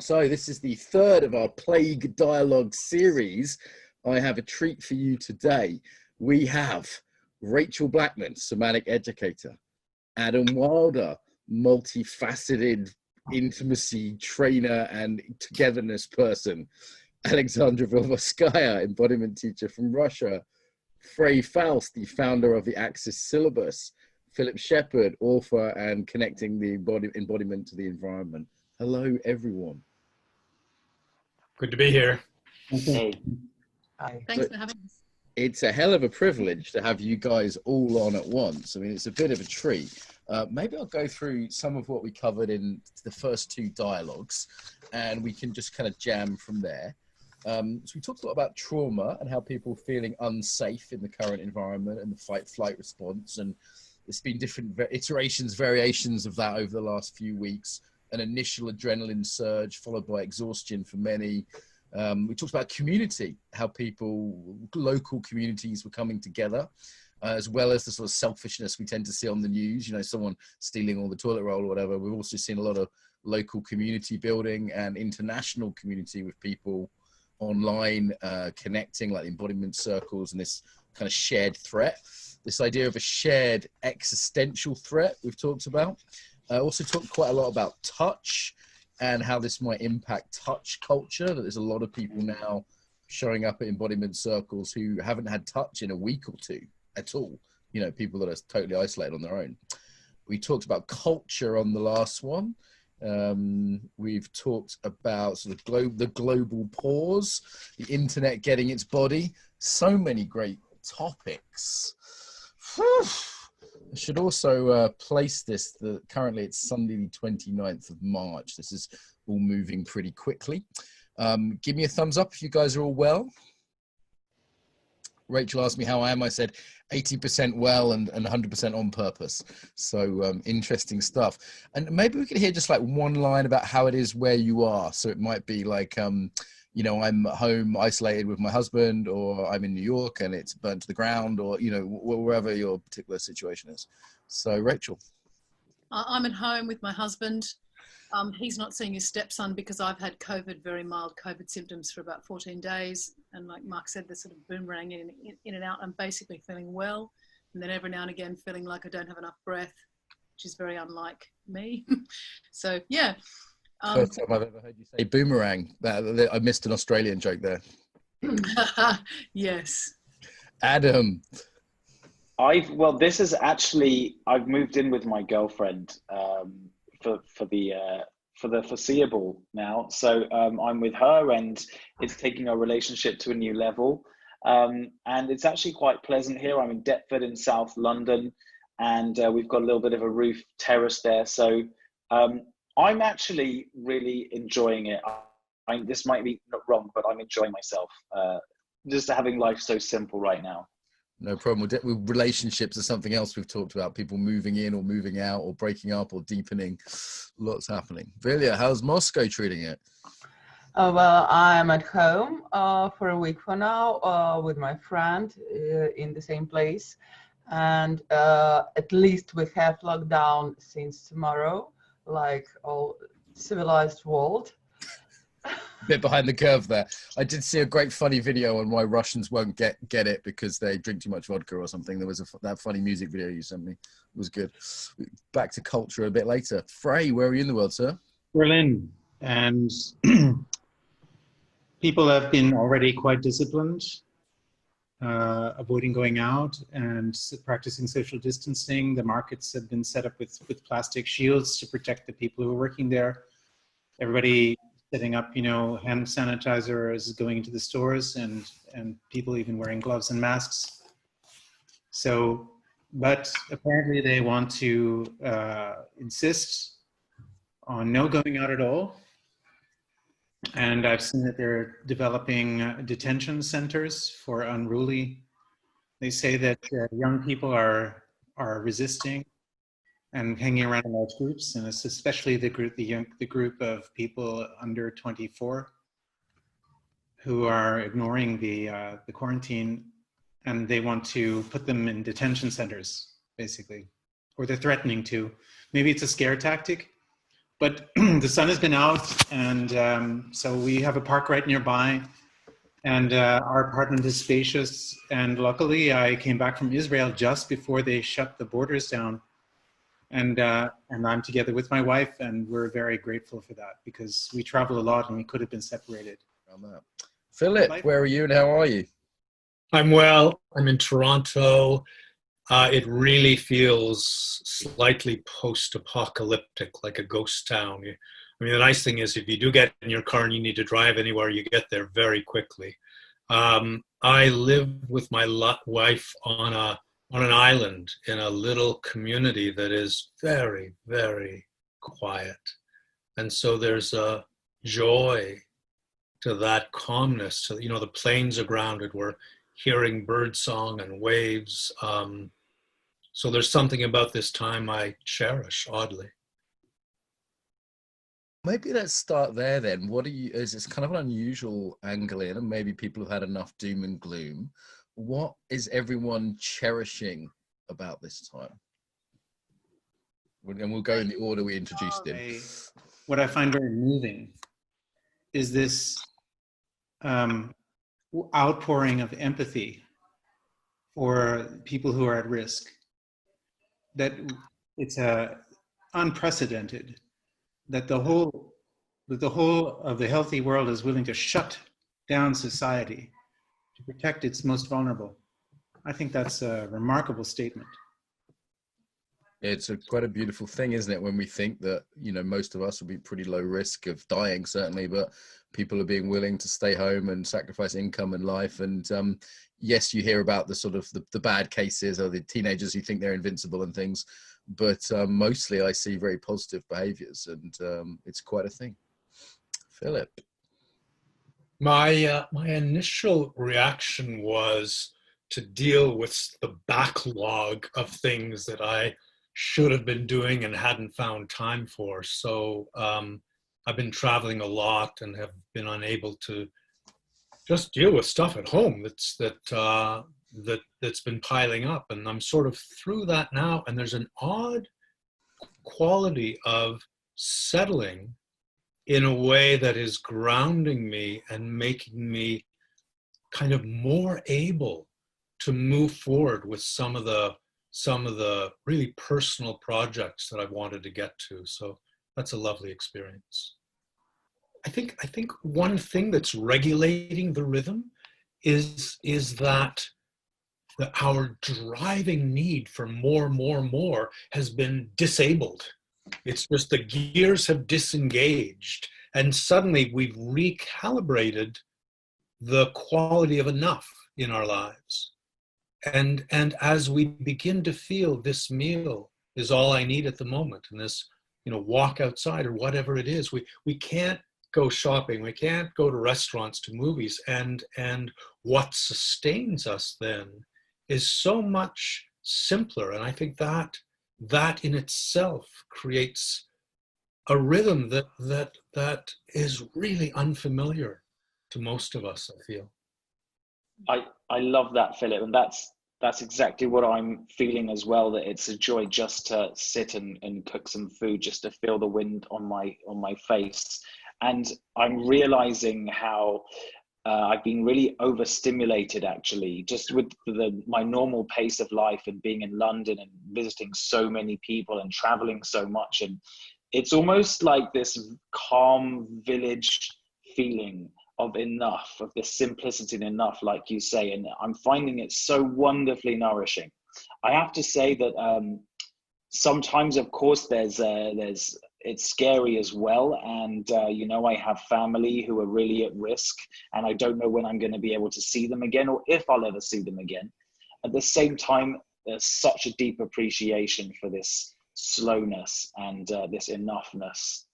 So this is the third of our Plague Dialogue series. I have a treat for you today. We have Rachel Blackman, somatic educator, Adam Wilder, multifaceted intimacy trainer and togetherness person, Alexandra Vilvovskya, embodiment teacher from Russia, Frey Faust, the founder of the Axis syllabus, Philip Shepherd, author and connecting the embodiment to the environment. Hello, everyone. Good to be here. Hey. Hi. Thanks for having us. It's a hell of a privilege to have you guys all on at once. I mean, it's a bit of a treat. Maybe I'll go through some of what we covered in the first two dialogues, and we can just kind of jam from there. So we talked a lot about trauma and how people are feeling unsafe in the current environment and the fight-flight response. And there's been different iterations, variations of that over the last few weeks. An initial adrenaline surge followed by exhaustion for many. We talked about community, how local communities were coming together, as well as the sort of selfishness we tend to see on the news, you know, someone stealing all the toilet roll or whatever. We've also seen a lot of local community building and international community with people online connecting, like the embodiment circles and this kind of shared threat. This idea of a shared existential threat we've talked about. I also talked quite a lot about touch and how this might impact touch culture, that there's a lot of people now showing up at embodiment circles who haven't had touch in a week or two at all. You know, people that are totally isolated on their own. We talked about culture on the last one. We've talked about sort of the global pause, the internet getting its body. So many great topics. I should also place this, currently it's Sunday the 29th of March. This is all moving pretty quickly. Give me a thumbs up if you guys are all well. Rachel asked me how I am. I said 80% well and 100% on purpose. So interesting stuff. And maybe we could hear just like one line about how it is where you are. So it might be like, you know, I'm at home isolated with my husband, or I'm in New York and it's burnt to the ground, or, you know, wherever your particular situation is. So Rachel. I'm at home with my husband. He's not seeing his stepson because I've had COVID, very mild COVID symptoms for about 14 days. And like Mark said, they're sort of boomerang in and out. I'm basically feeling well. And then every now and again, feeling like I don't have enough breath, which is very unlike me. So, yeah. First time I've ever heard you say boomerang. I missed an Australian joke there. Yes. Adam. Well, this is actually, I've moved in with my girlfriend for the foreseeable now. So I'm with her, and it's taking our relationship to a new level. And it's actually quite pleasant here. I'm in Deptford in South London, and we've got a little bit of a roof terrace there. So I'm actually really enjoying it. This might be not wrong, but I'm enjoying myself. Just having life so simple right now. No problem. Relationships are something else we've talked about. People moving in or moving out or breaking up or deepening. Lots happening. Vilya, how's Moscow treating it? Well, I'm at home for a week for now with my friend in the same place. And at least we have lockdown since tomorrow, like all civilized world. Bit behind the curve there. I did see a great funny video on why Russians won't get it because they drink too much vodka or something. There was that funny music video you sent me. It was good. Back to culture a bit later. Frey, where are you in the world, sir? Berlin. And people have been already quite disciplined, avoiding going out and practicing social distancing. The markets have been set up with plastic shields to protect the people who are working there. Everybody setting up, you know, hand sanitizers, going into the stores, and people even wearing gloves and masks. So, but apparently they want to insist on no going out at all. And I've seen that they're developing detention centers for unruly. They say that young people are resisting and hanging around in large groups, and it's especially the group of people under 24 who are ignoring the quarantine, and they want to put them in detention centers, basically, or they're threatening to. Maybe it's a scare tactic, But the sun has been out, and so we have a park right nearby, and our apartment is spacious. And luckily, I came back from Israel just before they shut the borders down, and I'm together with my wife, and we're very grateful for that because we travel a lot and we could have been separated. Philip, where are you and how are you? I'm well. I'm in Toronto. It really feels slightly post-apocalyptic, like a ghost town. I mean, the nice thing is if you do get in your car and you need to drive anywhere, you get there very quickly. I live with my wife on an island in a little community that is very, very quiet. And so there's a joy to that calmness. So, you know, the planes are grounded. We're hearing bird song and waves. So there's something about this time I cherish, oddly. Maybe let's start there then. Is it's kind of an unusual angle in, and maybe people have had enough doom and gloom. What is everyone cherishing about this time? And we'll go in the order we introduced it. What I find very moving is this outpouring of empathy for people who are at risk. That it's unprecedented. That the whole of the healthy world is willing to shut down society to protect its most vulnerable. I think that's a remarkable statement. It's quite a beautiful thing, isn't it? When we think that, you know, most of us will be pretty low risk of dying, certainly, but people are being willing to stay home and sacrifice income and life. And yes, you hear about the sort of the bad cases or the teenagers who think they're invincible and things, but mostly I see very positive behaviors, and it's quite a thing. Philip. My initial reaction was to deal with the backlog of things that I should have been doing and hadn't found time for. So I've been traveling a lot and have been unable to just deal with stuff at home that's been piling up, and I'm sort of through that now. And there's an odd quality of settling in a way that is grounding me and making me kind of more able to move forward with some of the really personal projects that I've wanted to get to. So that's a lovely experience. I think one thing that's regulating the rhythm is that our driving need for more has been disabled. It's just the gears have disengaged, and suddenly we've recalibrated the quality of enough in our lives. And as we begin to feel this meal is all I need at the moment, and this, you know, walk outside or whatever it is, we can't go shopping, we can't go to restaurants, to movies, and what sustains us then is so much simpler. And I think that in itself creates a rhythm that is really unfamiliar to most of us, I feel. I love that, Philip, and that's exactly what I'm feeling as well, that it's a joy just to sit and cook some food, just to feel the wind on my face. And I'm realizing how I've been really overstimulated, actually, just with my normal pace of life and being in London and visiting so many people and traveling so much. And it's almost like this calm village feeling of enough, of the simplicity in enough, like you say. And I'm finding it so wonderfully nourishing. I have to say that sometimes, of course, it's scary as well. And, you know, I have family who are really at risk, and I don't know when I'm going to be able to see them again, or if I'll ever see them again. At the same time, there's such a deep appreciation for this slowness and this enoughness.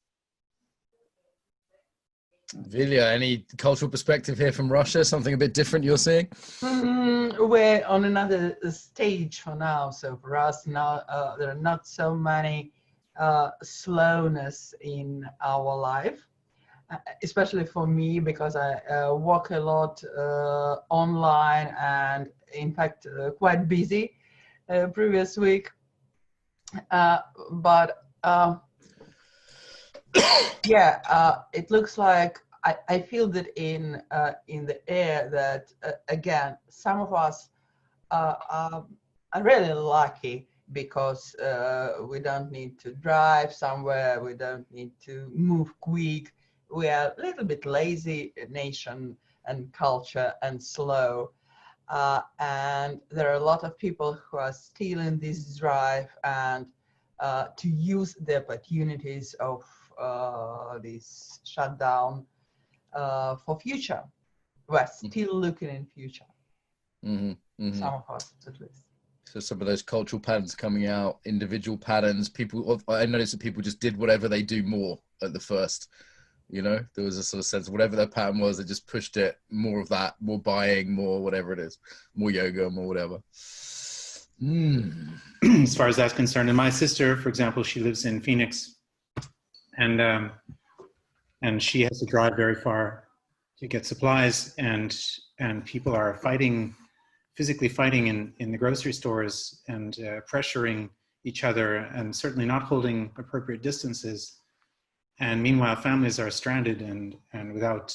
Vilya, any cultural perspective here from Russia? Something a bit different you're seeing? We're on another stage for now. So for us now, there are not so many slowness in our life, especially for me, because I work a lot online, and in fact quite busy previous week. But Yeah, it looks like I feel that in the air that again, some of us are really lucky because we don't need to drive somewhere, we don't need to move quick. We are a little bit lazy nation and culture and slow. And there are a lot of people who are still in this drive and to use the opportunities of this shutdown for future. We're still looking in future. Some of us, at least. So some of those cultural patterns coming out, individual patterns. People, I noticed that people just did whatever they do more at the first. You know, there was a sort of sense of whatever their pattern was, they just pushed it, more of that, more buying, more whatever it is, more yoga, more whatever. As far as that's concerned, and my sister, for example, she lives in Phoenix, and she has to drive very far to get supplies, and people are physically fighting in the grocery stores and pressuring each other, and certainly not holding appropriate distances. And meanwhile, families are stranded and without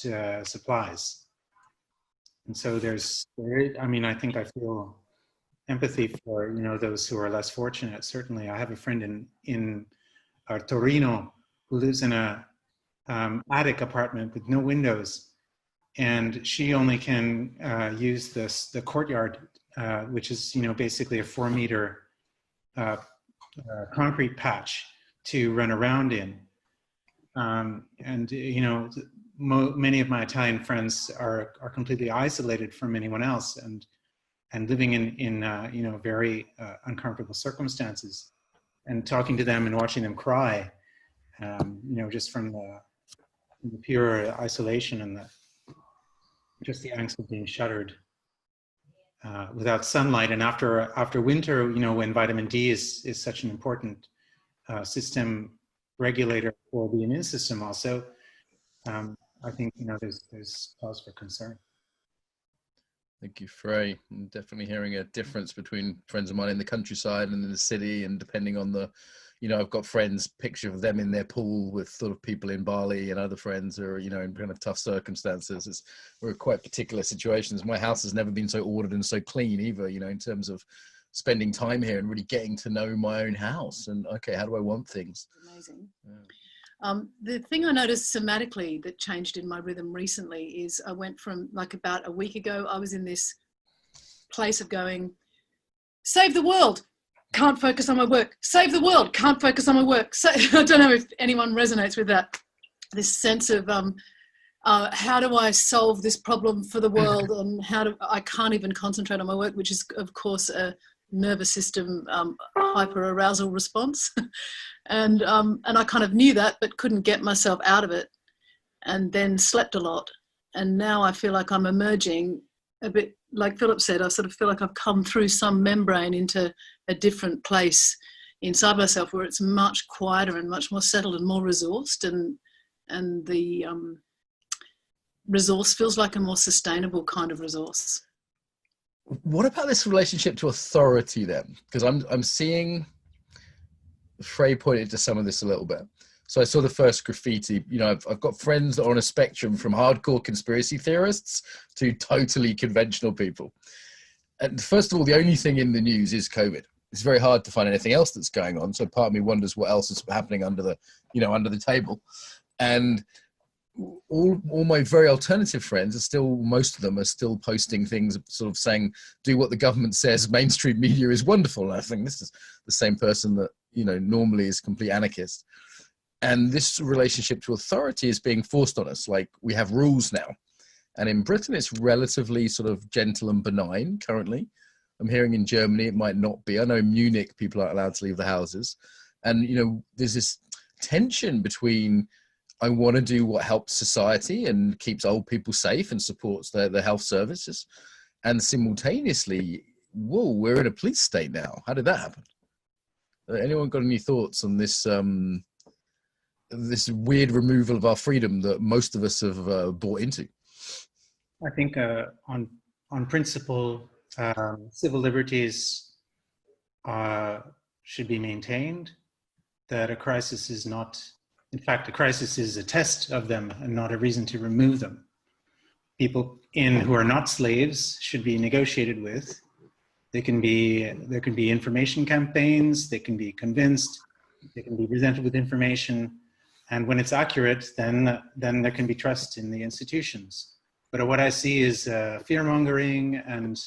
supplies. And so I think I feel empathy for, those who are less fortunate. Certainly, I have a friend in Torino who lives in a attic apartment with no windows, and she only can use the courtyard, which is basically a 4-meter concrete patch to run around in. Many of my Italian friends are completely isolated from anyone else and living in very uncomfortable circumstances, and talking to them and watching them cry, just from the pure isolation and just the angst of being shuttered without sunlight. And after winter, when vitamin D is such an important system regulator for the immune system also, I think there's cause for concern. Thank you, Frey. I'm definitely hearing a difference between friends of mine in the countryside and in the city, and depending on the, I've got friends, picture of them in their pool with sort of people in Bali, and other friends who are, in kind of tough circumstances. We're quite particular situations. My house has never been so ordered and so clean either, in terms of spending time here and really getting to know my own house and, okay, how do I want things? Amazing. Yeah. The thing I noticed somatically that changed in my rhythm recently is I went from, like, about a week ago, I was in this place of going, save the world, can't focus on my work, save the world, can't focus on my work. So I don't know if anyone resonates with that, this sense of how do I solve this problem for the world, and I can't even concentrate on my work, which is of course a nervous system hyper arousal response. And I kind of knew that, but couldn't get myself out of it, and then slept a lot. And now I feel like I'm emerging a bit, like Philip said, I sort of feel like I've come through some membrane into a different place inside myself where it's much quieter and much more settled and more resourced, and the resource feels like a more sustainable kind of resource. What about this relationship to authority then? Because I'm seeing, Frey pointed to some of this a little bit. So I saw the first graffiti. I've got friends that are on a spectrum from hardcore conspiracy theorists to totally conventional people. And first of all, the only thing in the news is COVID. It's very hard to find anything else that's going on. So part of me wonders what else is happening under the table. And all my very alternative friends are still, most of them are still posting things sort of saying, do what the government says, mainstream media is wonderful. And I think this is the same person that, normally is complete anarchist. And this relationship to authority is being forced on us. Like, we have rules now. And in Britain, it's relatively sort of gentle and benign currently. I'm hearing in Germany, it might not be. I know in Munich, people aren't allowed to leave the houses. And, there's this tension between, I want to do what helps society and keeps old people safe and supports their health services. And simultaneously, whoa, we're in a police state now. How did that happen? Anyone got any thoughts on this this weird removal of our freedom that most of us have bought into? I think on principle, civil liberties should be maintained, that a crisis is not In fact, the crisis is a test of them and not a reason to remove them. People who are not slaves should be negotiated with. There can be information campaigns, they can be convinced, they can be presented with information, and when it's accurate, then there can be trust in the institutions. But what I see is fear-mongering and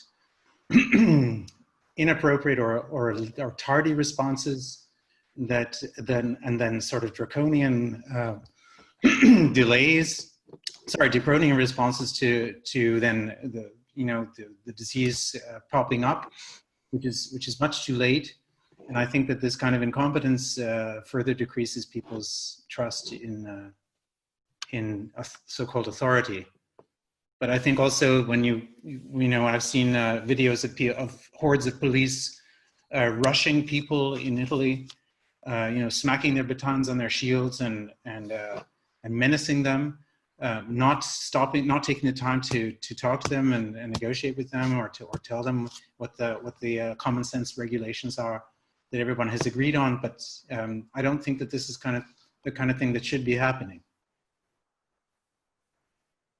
inappropriate or tardy responses that then sort of draconian draconian responses to then the disease popping up, which is much too late. And I think that this kind of incompetence further decreases people's trust in so-called authority. But I think also when I've seen videos of hordes of police rushing people in Italy, smacking their batons on their shields and menacing them, not taking the time to talk to them and negotiate with them or tell them what the common sense regulations are that everyone has agreed on. But I don't think that this is the kind of thing that should be happening.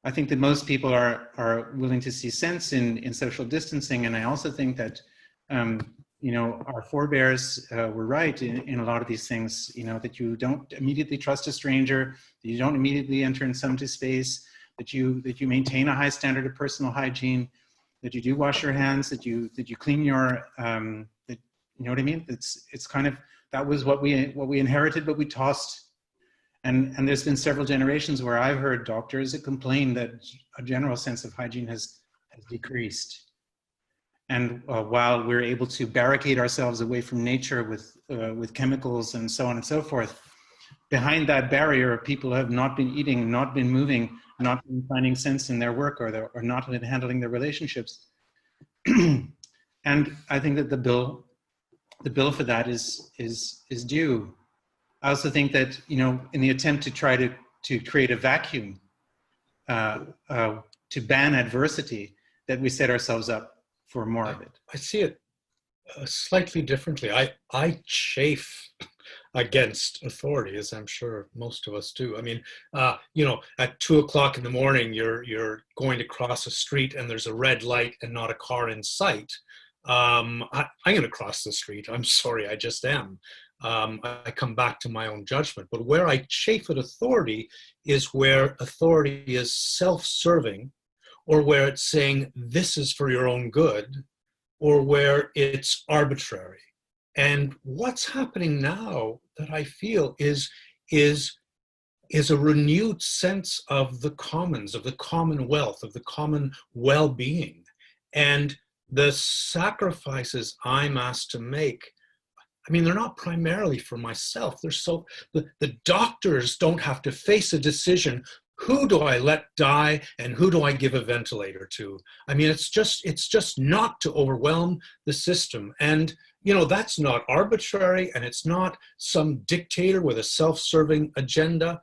I think that most people are willing to see sense in social distancing, and I also think that our forebears were right in a lot of these things. That you don't immediately trust a stranger, that you don't immediately enter in some space, that you maintain a high standard of personal hygiene, that you do wash your hands, that you clean your you know what I mean? It's kind of, that was what we inherited, but we tossed. And there's been several generations where I've heard doctors complain that a general sense of hygiene has decreased. And while we're able to barricade ourselves away from nature with chemicals and so on and so forth, behind that barrier, people have not been eating, not been moving, not been finding sense in their work, or not been handling their relationships. And I think that the bill for that is due. I also think that, in the attempt to try to create a vacuum, to ban adversity, that we set ourselves up for more of it. I see it slightly differently. I chafe against authority, as I'm sure most of us do. I mean, at 2:00 in the morning, you're going to cross a street and there's a red light and not a car in sight. I'm going to cross the street. I'm sorry, I just am. I come back to my own judgment. But where I chafe at authority is where authority is self-serving, or where it's saying this is for your own good, or where it's arbitrary. And what's happening now that I feel is a renewed sense of the commons, of the commonwealth, of the common well-being. And the sacrifices I'm asked to make, I mean, they're not primarily for myself. The doctors don't have to face a decision. Who do I let die and who do I give a ventilator to? I mean, it's just not to overwhelm the system. And, that's not arbitrary, and it's not some dictator with a self-serving agenda.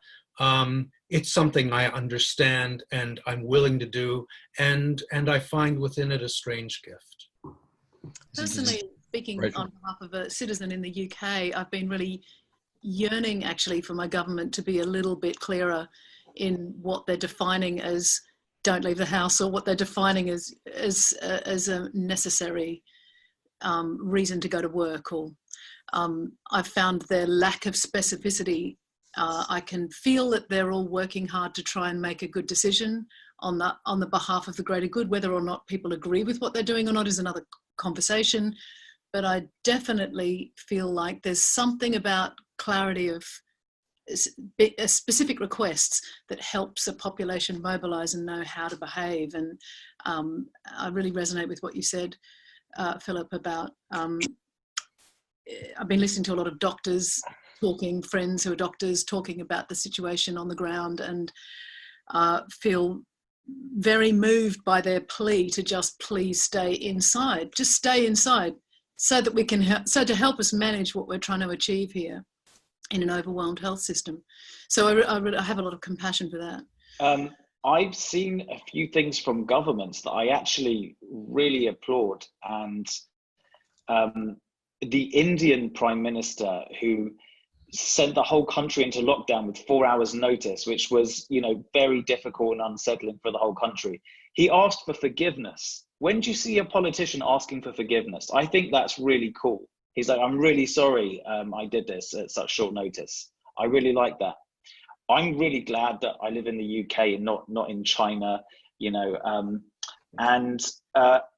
It's something I understand and I'm willing to do. And I find within it a strange gift. Personally, speaking on behalf of a citizen in the UK, I've been really yearning actually for my government to be a little bit clearer in what they're defining as don't leave the house, or what they're defining as a necessary reason to go to work. Or I've found their lack of specificity. I can feel that they're all working hard to try and make a good decision on the behalf of the greater good. Whether or not people agree with what they're doing or not is another conversation. But I definitely feel like there's something about clarity of specific requests that helps a population mobilize and know how to behave. And I really resonate with what you said, Philip, about I've been listening to a lot of doctors talking, friends who are doctors talking about the situation on the ground, and feel very moved by their plea to just please stay inside. Just stay inside, so that we can to help us manage what we're trying to achieve here in an overwhelmed health system. So I have a lot of compassion for that. I've seen a few things from governments that I actually really applaud, and the Indian Prime Minister, who sent the whole country into lockdown with 4 hours notice, which was, you know, very difficult and unsettling for the whole country. He asked for forgiveness. When do you see a politician asking for forgiveness? I think that's really cool. He's like, I'm really sorry I did this at such short notice. I really like that. I'm really glad that I live in the UK and not in China, you know.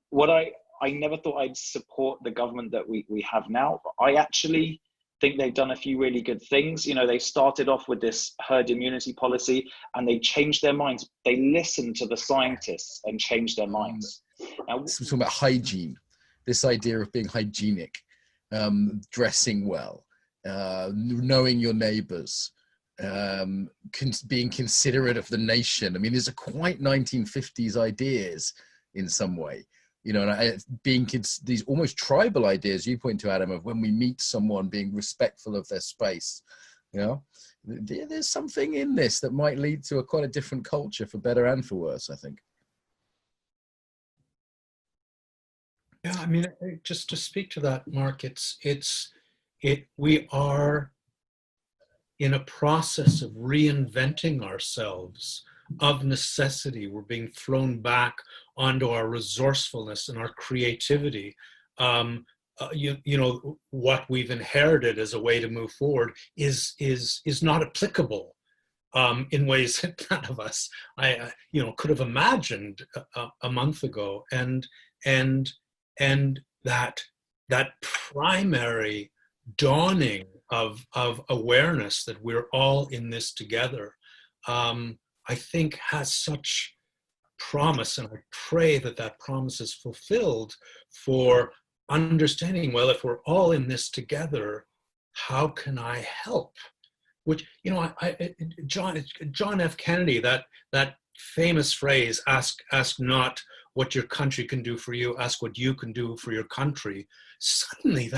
What I never thought I'd support the government that we have now, but I actually think they've done a few really good things. You know, they started off with this herd immunity policy and they changed their minds. They listened to the scientists and changed their minds. Now, we're talking about hygiene, this idea of being hygienic, dressing well, knowing your neighbors, being considerate of the nation. I mean, these are quite 1950s ideas in some way, you know, and being these almost tribal ideas you point to, Adam, of when we meet someone being respectful of their space. You know, there's something in this that might lead to quite a different culture, for better and for worse, I think. Yeah, I mean, just to speak to that, Mark, we are in a process of reinventing ourselves of necessity. We're being thrown back onto our resourcefulness and our creativity. You know, what we've inherited as a way to move forward is not applicable in ways that none of us, you know, could have imagined a month ago. And that primary dawning of awareness that we're all in this together, I think has such promise, and I pray that that promise is fulfilled for understanding, well, if we're all in this together, how can I help? Which, you know, John F. Kennedy, that famous phrase, ask not what your country can do for you, ask what you can do for your country. Suddenly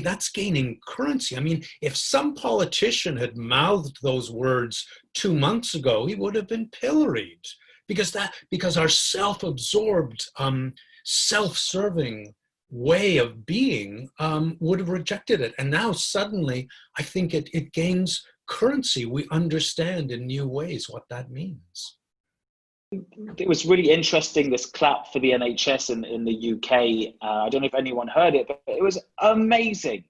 that's gaining currency. I mean, if some politician had mouthed those words 2 months ago, he would have been pilloried, because our self-absorbed, self-serving way of being would have rejected it. And now suddenly, I think it gains currency. We understand in new ways what that means. It was really interesting, this clap for the NHS in the UK. I don't know if anyone heard it, but it was amazing.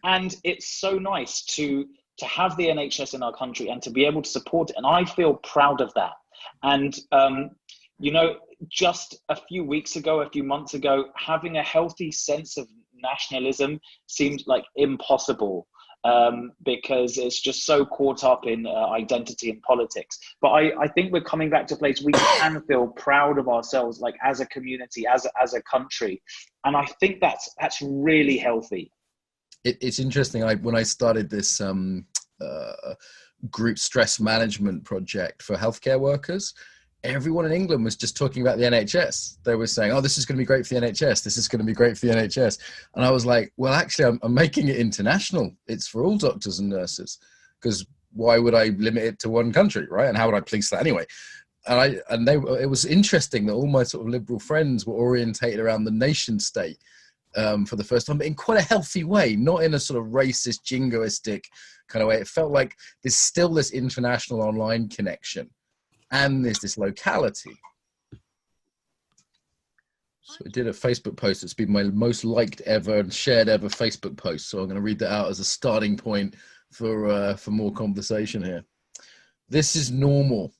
And it's so nice to have the NHS in our country and to be able to support it. And I feel proud of that. And, you know, just a few months ago, having a healthy sense of nationalism seemed like impossible. Because it's just so caught up in identity and politics. But I think we're coming back to a place we can feel proud of ourselves, like as a community, as a country. And I think that's really healthy. It's interesting. When I started this group stress management project for healthcare workers, everyone in England was just talking about the NHS. They were saying, oh, this is going to be great for the NHS. This is going to be great for the NHS. And I was like, well, actually, I'm making it international. It's for all doctors and nurses, because why would I limit it to one country, right? And how would I police that anyway? And it was interesting that all my sort of liberal friends were orientated around the nation state for the first time, but in quite a healthy way, not in a sort of racist, jingoistic kind of way. It felt like there's still this international online connection. And there's this locality. So I did a Facebook post that's been my most liked ever and shared ever Facebook post. So I'm going to read that out as a starting point for more conversation here. This is normal.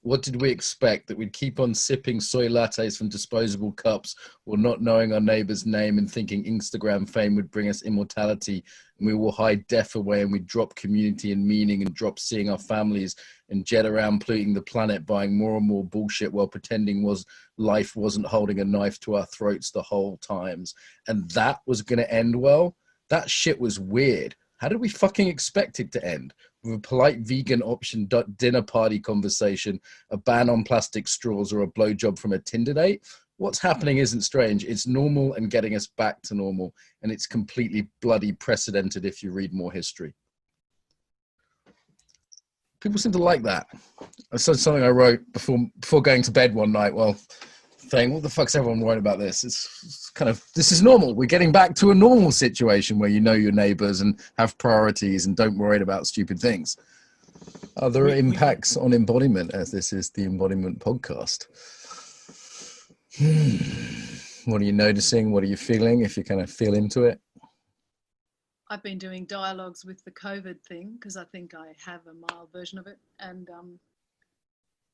What did we expect? That we'd keep on sipping soy lattes from disposable cups, or not knowing our neighbor's name and thinking Instagram fame would bring us immortality, and we will hide death away, and we'd drop community and meaning and drop seeing our families and jet around polluting the planet, buying more and more bullshit while pretending life wasn't holding a knife to our throats the whole times. And that was going to end well? That shit was weird. How did we fucking expect it to end? With a polite vegan option dinner party conversation, a ban on plastic straws, or a blowjob from a Tinder date? What's happening isn't strange. It's normal and getting us back to normal. And it's completely bloody precedented if you read more history. People seem to like that. I said something I wrote before going to bed one night. Well, thing. What the fuck's everyone worried about this? It's kind of, this is normal. We're getting back to a normal situation where you know your neighbors and have priorities and don't worry about stupid things. Are there impacts on embodiment, as this is the Embodiment podcast? What are you noticing? What are you feeling, if you kind of feel into it? I've been doing dialogues with the COVID thing because I think I have a mild version of it, and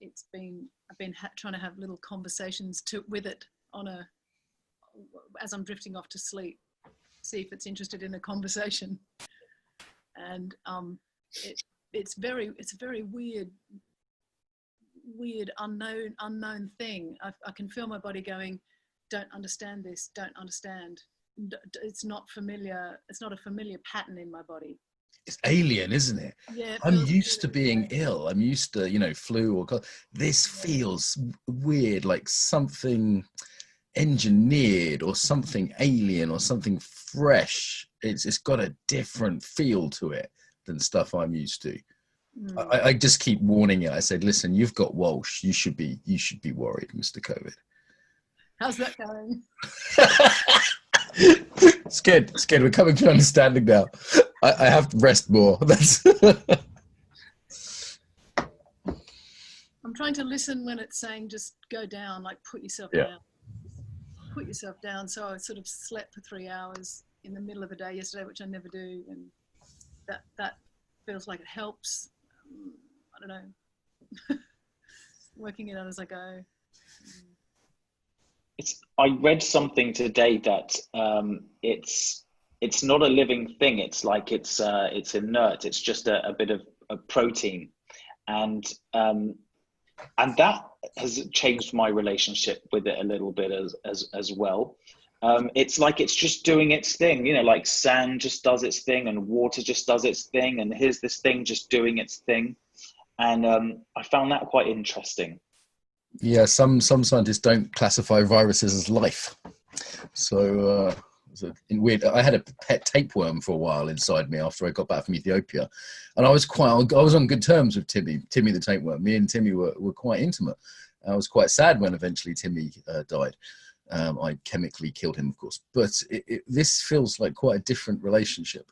I've been trying to have little conversations with it as I'm drifting off to sleep, see if it's interested in a conversation, and it's a very weird unknown thing. I can feel my body going, don't understand this, don't understand. It's not familiar. It's not a familiar pattern in my body. It's alien, isn't it? Yeah. I'm used to being ill. I'm used to, flu or this feels weird, like something engineered or something alien or something fresh. It's got a different feel to it than stuff I'm used to. I just keep warning you. I said, listen, you've got Walsh. You should be worried, Mr. COVID. How's that going? It's good. It's good. We're coming to an understanding now. I have to rest more. I'm trying to listen when it's saying just go down, like put yourself down. Put yourself down. So I sort of slept for 3 hours in the middle of the day yesterday, which I never do, and that feels like it helps. I don't know. Working it out as I go. I read something today that it's not a living thing. It's like it's inert. It's just a bit of a protein, and that has changed my relationship with it a little bit as well. It's like it's just doing its thing, like sand just does its thing and water just does its thing, and here's this thing just doing its thing, and I found that quite interesting. Yeah, some scientists don't classify viruses as life. So weird. I had a pet tapeworm for a while inside me after I got back from Ethiopia, and I was on good terms with Timmy the tapeworm. Me and Timmy were quite intimate. I was quite sad when eventually Timmy died. I chemically killed him, of course, but this feels like quite a different relationship.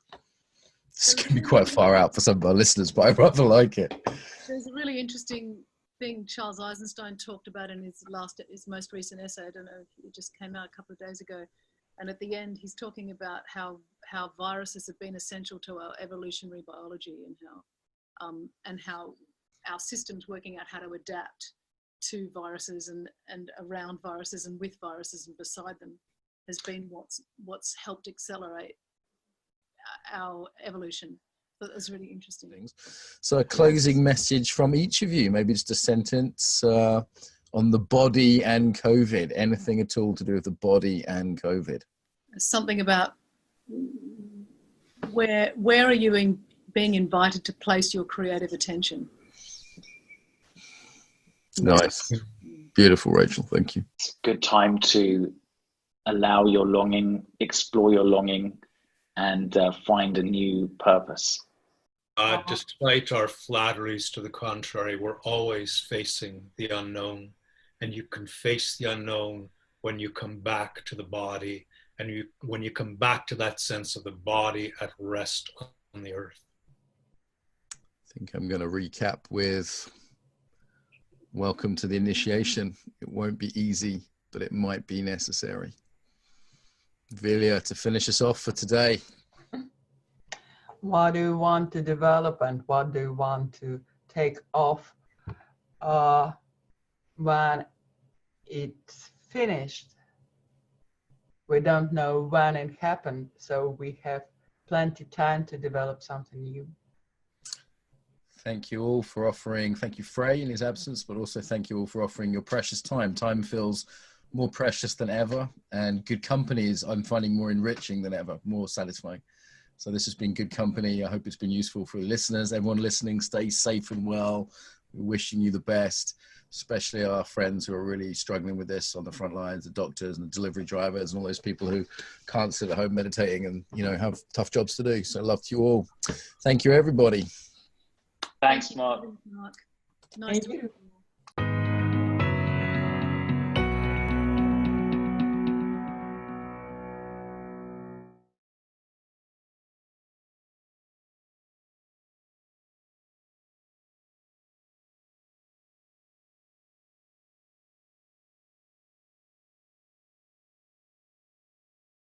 This can be quite far out for some of our listeners, but I rather like it. There's a really interesting thing Charles Eisenstein talked about in his most recent essay. I don't know if it just came out a couple of days ago, and at the end he's talking about how viruses have been essential to our evolutionary biology, and how our systems working out how to adapt to viruses and around viruses and with viruses and beside them has been what's helped accelerate our evolution. So that was really interesting. So a closing message from each of you, maybe just a sentence on the body and COVID, anything at all to do with the body and COVID. Something about where are you being invited to place your creative attention? Nice. Beautiful, Rachel. Thank you. It's a good time to allow your longing, explore your longing, and find a new purpose. Despite our flatteries to the contrary, we're always facing the unknown, and you can face the unknown when you come back to the body, and when you come back to that sense of the body at rest on the earth. I think I'm going to recap with welcome to the initiation. It won't be easy, but it might be necessary. Vilja, to finish us off for today. What do you want to develop and what do you want to take off when it's finished? We don't know when it happened, so we have plenty of time to develop something new. Thank you all for offering, thank you Frey in his absence, but also thank you all for offering your precious time. Time feels more precious than ever, and good company is, I'm finding, more enriching than ever, more satisfying. So this has been good company. I hope it's been useful for listeners. Everyone listening, stay safe and well. We're wishing you the best, especially our friends who are really struggling with this on the front lines, the doctors and the delivery drivers and all those people who can't sit at home meditating and, have tough jobs to do. So love to you all. Thank you, everybody. Thanks, Mark. Nice to meet you.